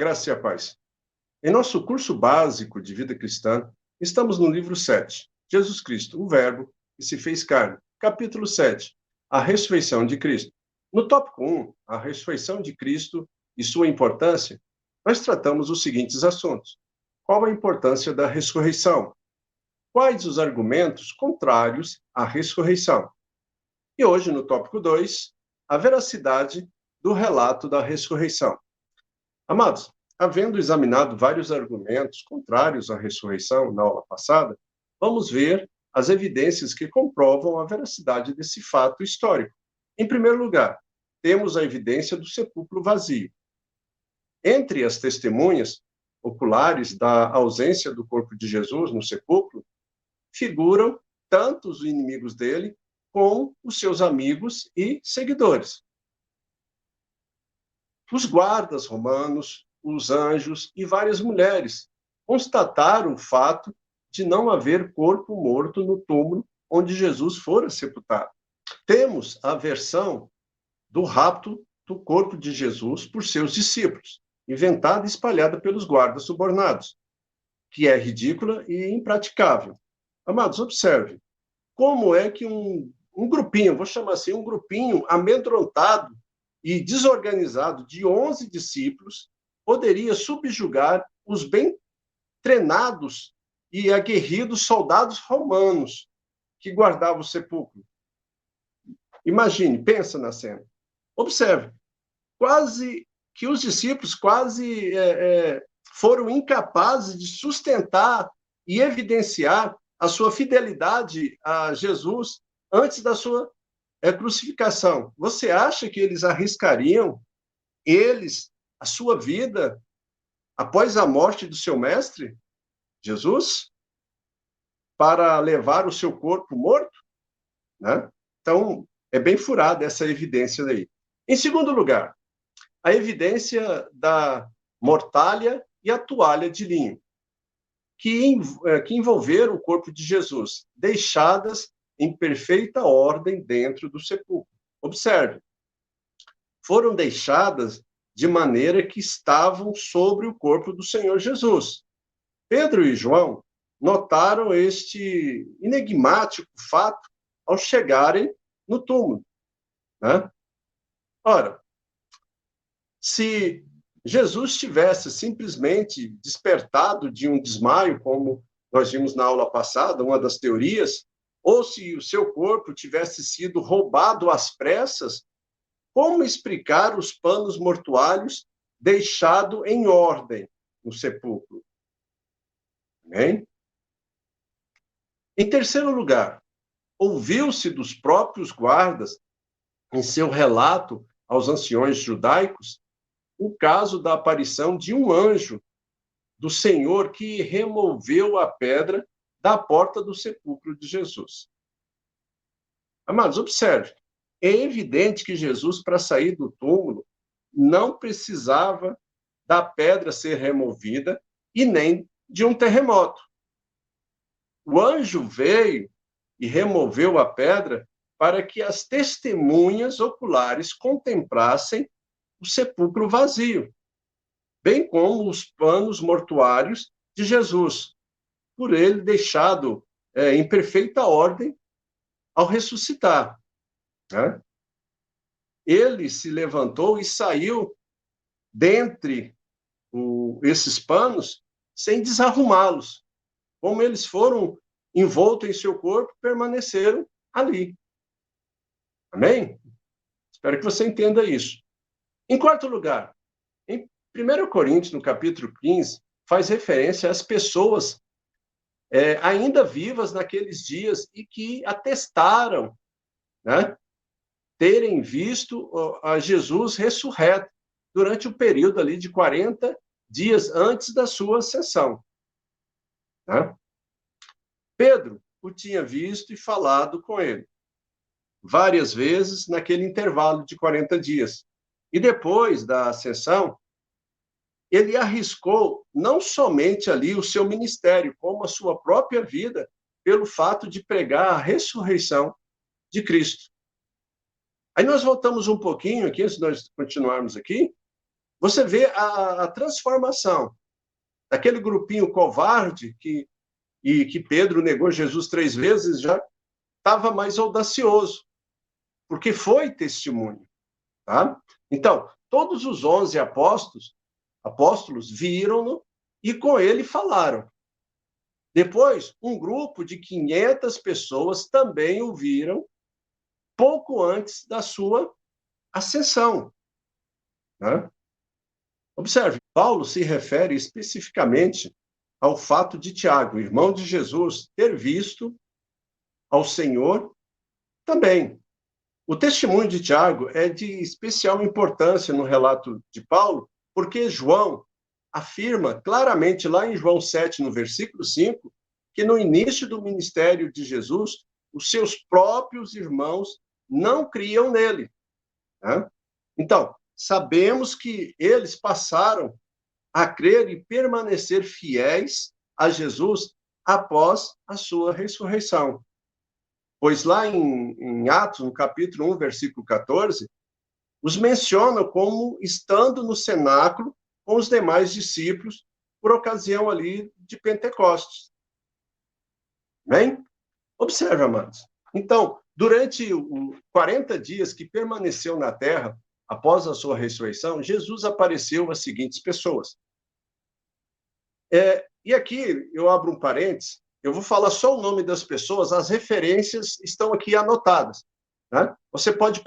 graça e a paz. Em nosso curso básico de vida cristã, estamos no livro 7, Jesus Cristo, o Verbo que se fez carne, capítulo 7, a ressurreição de Cristo. No tópico 1, a ressurreição de Cristo e sua importância, nós tratamos os seguintes assuntos. Qual a importância da ressurreição? Quais os argumentos contrários à ressurreição? E hoje, no tópico 2, a veracidade do relato da ressurreição. Amados, havendo examinado vários argumentos contrários à ressurreição na aula passada, vamos ver as evidências que comprovam a veracidade desse fato histórico. Em primeiro lugar, temos a evidência do sepulcro vazio. Entre as testemunhas oculares da ausência do corpo de Jesus no sepulcro, figuram tanto os inimigos dele como os seus amigos e seguidores. Os guardas romanos, os anjos e várias mulheres constataram o fato de não haver corpo morto no túmulo onde Jesus fora sepultado. Temos a versão do rapto do corpo de Jesus por seus discípulos, inventada e espalhada pelos guardas subornados, que é ridícula e impraticável. Amados, observe como é que um grupinho, vou chamar assim, um grupinho amedrontado e desorganizado de 11 discípulos poderia subjugar os bem treinados e aguerridos soldados romanos que guardavam o sepulcro. Imagine, pensa na cena. Observe, quase que os discípulos foram incapazes de sustentar e evidenciar a sua fidelidade a Jesus antes da sua crucificação. Você acha que eles arriscariam, a sua vida, após a morte do seu mestre, Jesus, para levar o seu corpo morto? Né? Então, é bem furada essa evidência daí. Em segundo lugar, a evidência da mortalha e a toalha de linho, que envolveram o corpo de Jesus, deixadas em perfeita ordem dentro do sepulcro. Observe, foram deixadas de maneira que estavam sobre o corpo do Senhor Jesus. Pedro e João notaram este enigmático fato ao chegarem no túmulo. Né? Ora, se Jesus tivesse simplesmente despertado de um desmaio, como nós vimos na aula passada, uma das teorias, ou se o seu corpo tivesse sido roubado às pressas, como explicar os panos mortuários deixados em ordem no sepulcro? Amém? Em terceiro lugar, ouviu-se dos próprios guardas, em seu relato aos anciões judaicos, o caso da aparição de um anjo do Senhor que removeu a pedra da porta do sepulcro de Jesus. Amados, observe, é evidente que Jesus, para sair do túmulo, não precisava da pedra ser removida e nem de um terremoto. O anjo veio e removeu a pedra para que as testemunhas oculares contemplassem o sepulcro vazio, bem como os panos mortuários de Jesus, por ele deixado em perfeita ordem ao ressuscitar. Né? Ele se levantou e saiu dentre esses panos sem desarrumá-los. Como eles foram envoltos em seu corpo, permaneceram ali. Amém? Espero que você entenda isso. Em quarto lugar, em 1 Coríntios, no capítulo 15, faz referência às pessoas ainda vivas naqueles dias e que atestaram, né, terem visto a Jesus ressurreto durante o período ali de 40 dias antes da sua ascensão. Né? Pedro o tinha visto e falado com ele várias vezes naquele intervalo de 40 dias. E depois da ascensão, ele arriscou não somente ali o seu ministério, como a sua própria vida, pelo fato de pregar a ressurreição de Cristo. Aí nós voltamos um pouquinho aqui, antes de nós continuarmos aqui, você vê a transformação daquele grupinho covarde que Pedro negou Jesus 3 vezes, já estava mais audacioso, porque foi testemunho. Tá? Então, todos os 11 apóstolos viram-no e com ele falaram. Depois, um grupo de 500 pessoas também o viram pouco antes da sua ascensão. Né? Observe, Paulo se refere especificamente ao fato de Tiago, irmão de Jesus, ter visto ao Senhor também. O testemunho de Tiago é de especial importância no relato de Paulo, porque João afirma claramente lá em João 7, no versículo 5, que no início do ministério de Jesus, os seus próprios irmãos não criam nele. Né? Então, sabemos que eles passaram a crer e permanecer fiéis a Jesus após a sua ressurreição. Pois lá em Atos, no capítulo 1, versículo 14, os menciona como estando no cenáculo com os demais discípulos por ocasião ali de Pentecostes. Bem? Observe, amados. Então, durante os 40 dias que permaneceu na terra, após a sua ressurreição, Jesus apareceu às seguintes pessoas. E aqui eu abro um parênteses, eu vou falar só o nome das pessoas, as referências estão aqui anotadas. Né? Você pode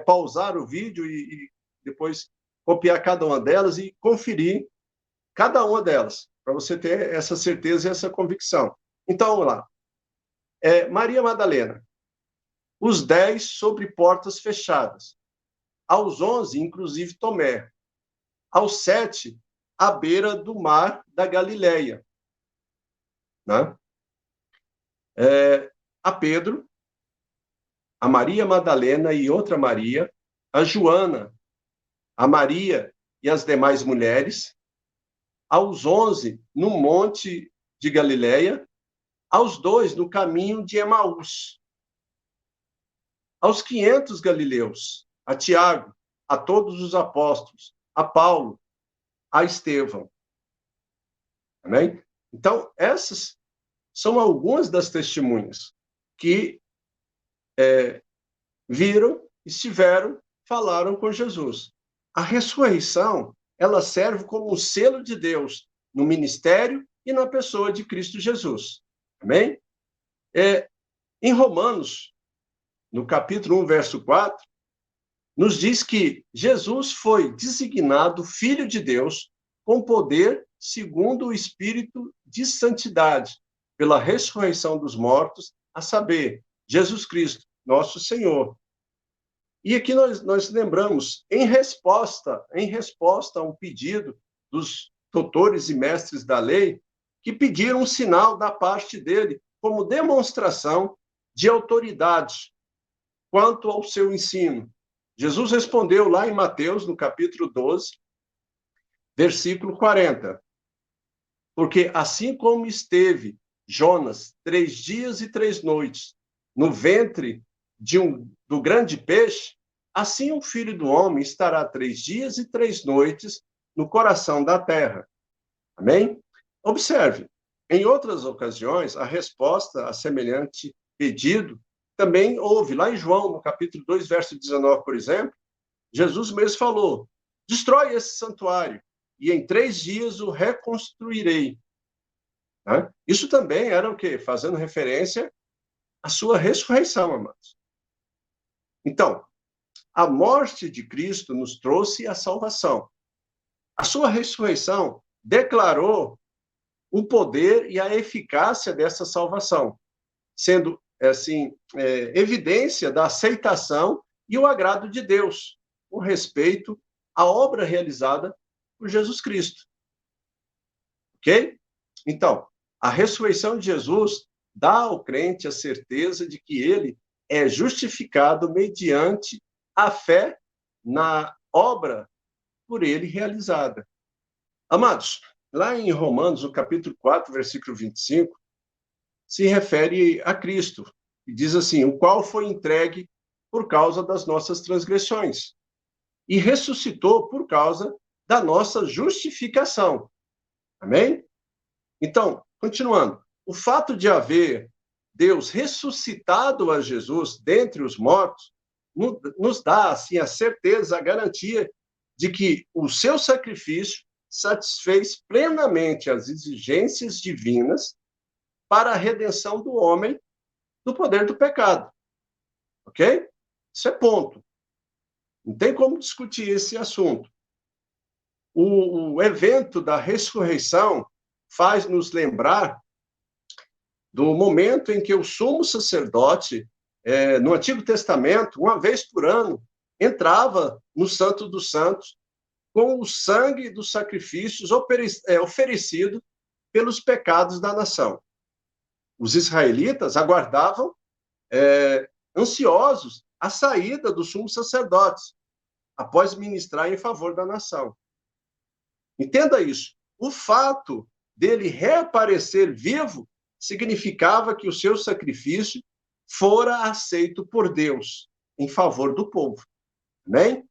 pausar o vídeo e depois copiar cada uma delas e conferir cada uma delas, para você ter essa certeza e essa convicção. Então, vamos lá. Maria Madalena, os 10 sobre portas fechadas. Aos 11, inclusive Tomé. Aos 7, à beira do mar da Galileia. Né? A Pedro, a Maria Madalena e outra Maria, a Joana, a Maria e as demais mulheres, aos 11, no monte de Galileia, aos 2, no caminho de Emaús, aos 500 galileus, a Tiago, a todos os apóstolos, a Paulo, a Estevão. Amém? Então, essas são algumas das testemunhas que viram, estiveram, falaram com Jesus. A ressurreição, ela serve como um selo de Deus no ministério e na pessoa de Cristo Jesus. Amém? Em Romanos, no capítulo 1, verso 4, nos diz que Jesus foi designado Filho de Deus com poder segundo o Espírito de santidade, pela ressurreição dos mortos, a saber, Jesus Cristo, nosso Senhor. E aqui nós lembramos, em resposta a um pedido dos doutores e mestres da lei, que pediram um sinal da parte dele, como demonstração de autoridade quanto ao seu ensino. Jesus respondeu lá em Mateus, no capítulo 12, versículo 40. Porque assim como esteve Jonas 3 dias e 3 noites no ventre do grande peixe, assim o Filho do Homem estará 3 dias e 3 noites no coração da terra. Amém? Observe, em outras ocasiões, a resposta a semelhante pedido também houve. Lá em João, no capítulo 2, verso 19, por exemplo, Jesus mesmo falou, destrói esse santuário e em 3 dias o reconstruirei. Né? Isso também era o quê? Fazendo referência à sua ressurreição, amados. Então, a morte de Cristo nos trouxe a salvação. A sua ressurreição declarou o poder e a eficácia dessa salvação, sendo, assim, evidência da aceitação e o agrado de Deus, com respeito à obra realizada por Jesus Cristo. Ok? Então, a ressurreição de Jesus dá ao crente a certeza de que ele é justificado mediante a fé na obra por ele realizada. Amados, lá em Romanos, no capítulo 4, versículo 25, se refere a Cristo, e diz assim, o qual foi entregue por causa das nossas transgressões, e ressuscitou por causa da nossa justificação. Amém? Então, continuando, o fato de haver Deus ressuscitado a Jesus dentre os mortos nos dá assim a certeza, a garantia de que o seu sacrifício satisfez plenamente as exigências divinas para a redenção do homem do poder do pecado. Ok? Isso é ponto. Não tem como discutir esse assunto. O evento da ressurreição faz nos lembrar do momento em que o sumo sacerdote, no Antigo Testamento, uma vez por ano, entrava no Santo dos Santos com o sangue dos sacrifícios oferecido pelos pecados da nação. Os israelitas aguardavam, ansiosos, a saída do sumo sacerdote, após ministrar em favor da nação. Entenda isso. O fato dele reaparecer vivo significava que o seu sacrifício fora aceito por Deus em favor do povo. Amém?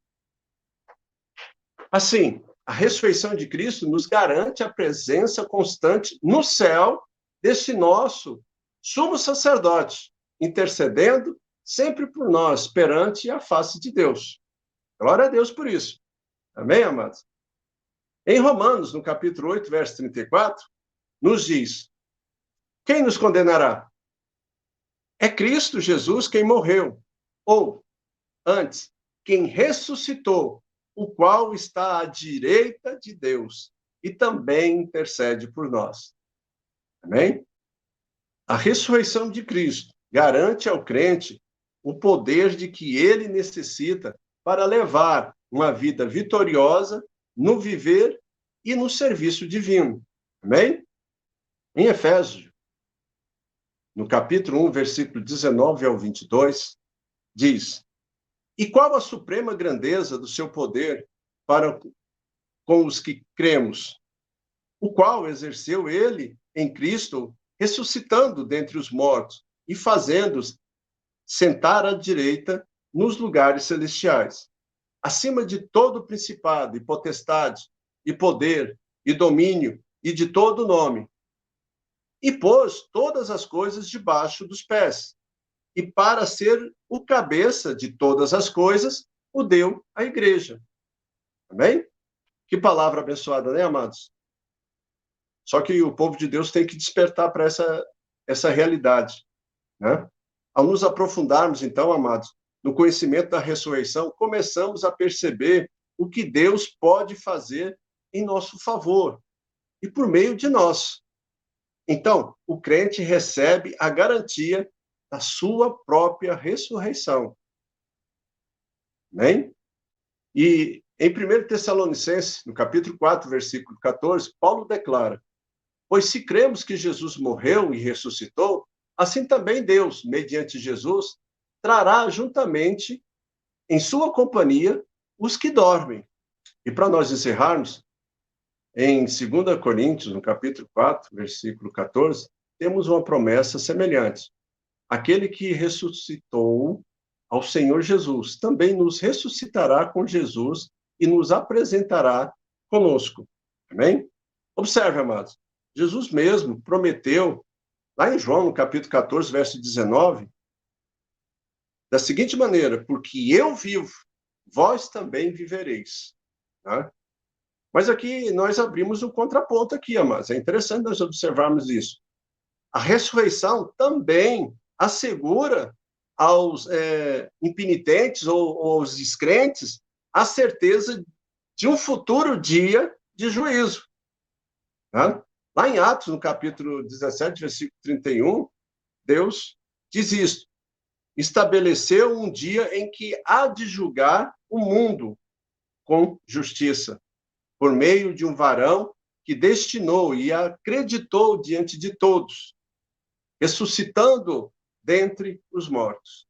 Assim, a ressurreição de Cristo nos garante a presença constante no céu desse nosso sumo sacerdote, intercedendo sempre por nós perante a face de Deus. Glória a Deus por isso. Amém, amados? Em Romanos, no capítulo 8, verso 34, nos diz: quem nos condenará? É Cristo Jesus quem morreu, ou, antes, quem ressuscitou, o qual está à direita de Deus e também intercede por nós. Amém? A ressurreição de Cristo garante ao crente o poder de que ele necessita para levar uma vida vitoriosa no viver e no serviço divino. Amém? Em Efésios, no capítulo 1, versículo 19 ao 22, diz: e qual a suprema grandeza do seu poder para com os que cremos, o qual exerceu ele em Cristo, ressuscitando dentre os mortos e fazendo-os sentar à direita nos lugares celestiais, acima de todo principado e potestade, e poder, e domínio, e de todo nome, e pôs todas as coisas debaixo dos pés, e para ser o cabeça de todas as coisas, o deu à igreja. Amém? Que palavra abençoada, né, amados? Só que o povo de Deus tem que despertar para essa realidade, né? Ao nos aprofundarmos, então, amados, no conhecimento da ressurreição, começamos a perceber o que Deus pode fazer em nosso favor e por meio de nós. Então, o crente recebe a garantia da sua própria ressurreição. Amém? E em 1 Tessalonicenses, no capítulo 4, versículo 14, Paulo declara: pois se cremos que Jesus morreu e ressuscitou, assim também Deus, mediante Jesus, trará juntamente em sua companhia os que dormem. E para nós encerrarmos, em 2 Coríntios, no capítulo 4, versículo 14, temos uma promessa semelhante. Aquele que ressuscitou ao Senhor Jesus também nos ressuscitará com Jesus e nos apresentará conosco. Amém? Observe, amados, Jesus mesmo prometeu, lá em João, no capítulo 14, verso 19, da seguinte maneira: porque eu vivo, vós também vivereis. Tá? Mas aqui nós abrimos um contraponto aqui, amados. É interessante nós observarmos isso. A ressurreição também assegura aos impenitentes ou aos descrentes a certeza de um futuro dia de juízo. Tá? Lá em Atos, no capítulo 17, versículo 31, Deus diz isto: estabeleceu um dia em que há de julgar o mundo com justiça, por meio de um varão que destinou e acreditou diante de todos, ressuscitando dentre os mortos.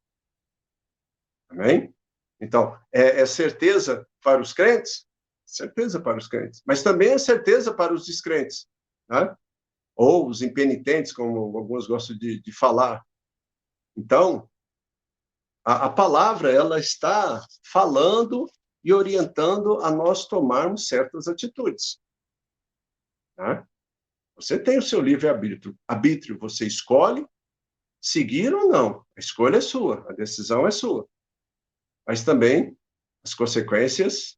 Amém? Então, é certeza para os crentes? Certeza para os crentes. Mas também é certeza para os descrentes, né? Ou os impenitentes, como alguns gostam de falar. Então, a palavra, ela está falando e orientando a nós tomarmos certas atitudes. Tá? Você tem o seu livre-arbítrio, você escolhe seguir ou não. A escolha é sua, a decisão é sua. Mas também as consequências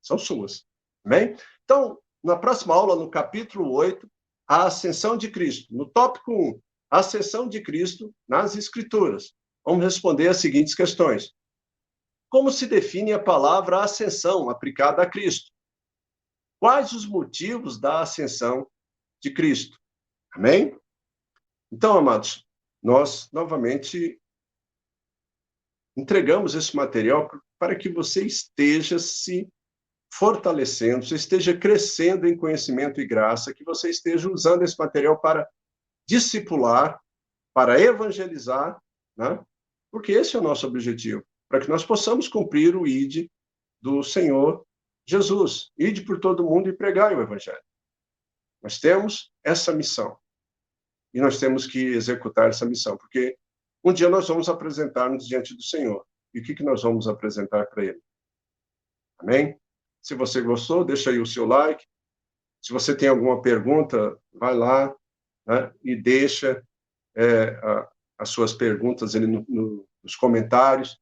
são suas. Amém? Então, na próxima aula, no capítulo 8, a ascensão de Cristo. No tópico 1, a ascensão de Cristo nas Escrituras. Vamos responder as seguintes questões. Como se define a palavra ascensão aplicada a Cristo? Quais os motivos da ascensão de Cristo? Amém? Então, amados, nós novamente entregamos esse material para que você esteja se fortalecendo, você esteja crescendo em conhecimento e graça, que você esteja usando esse material para discipular, para evangelizar, né? Porque esse é o nosso objetivo, para que nós possamos cumprir o ID do Senhor Jesus. Ide por todo mundo e pregai o evangelho. Nós temos essa missão. E nós temos que executar essa missão, porque um dia nós vamos apresentar-nos diante do Senhor. E o que nós vamos apresentar para Ele? Amém? Se você gostou, deixa aí o seu like. Se você tem alguma pergunta, vai lá, né, e deixa as suas perguntas ali nos comentários.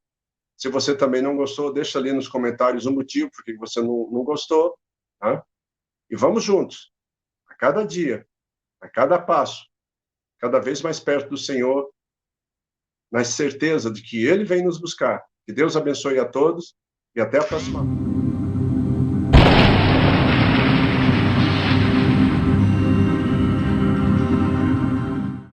Se você também não gostou, deixa ali nos comentários o motivo por que você não gostou. Tá? E vamos juntos, a cada dia, a cada passo, cada vez mais perto do Senhor, na certeza de que Ele vem nos buscar. Que Deus abençoe a todos e até a próxima.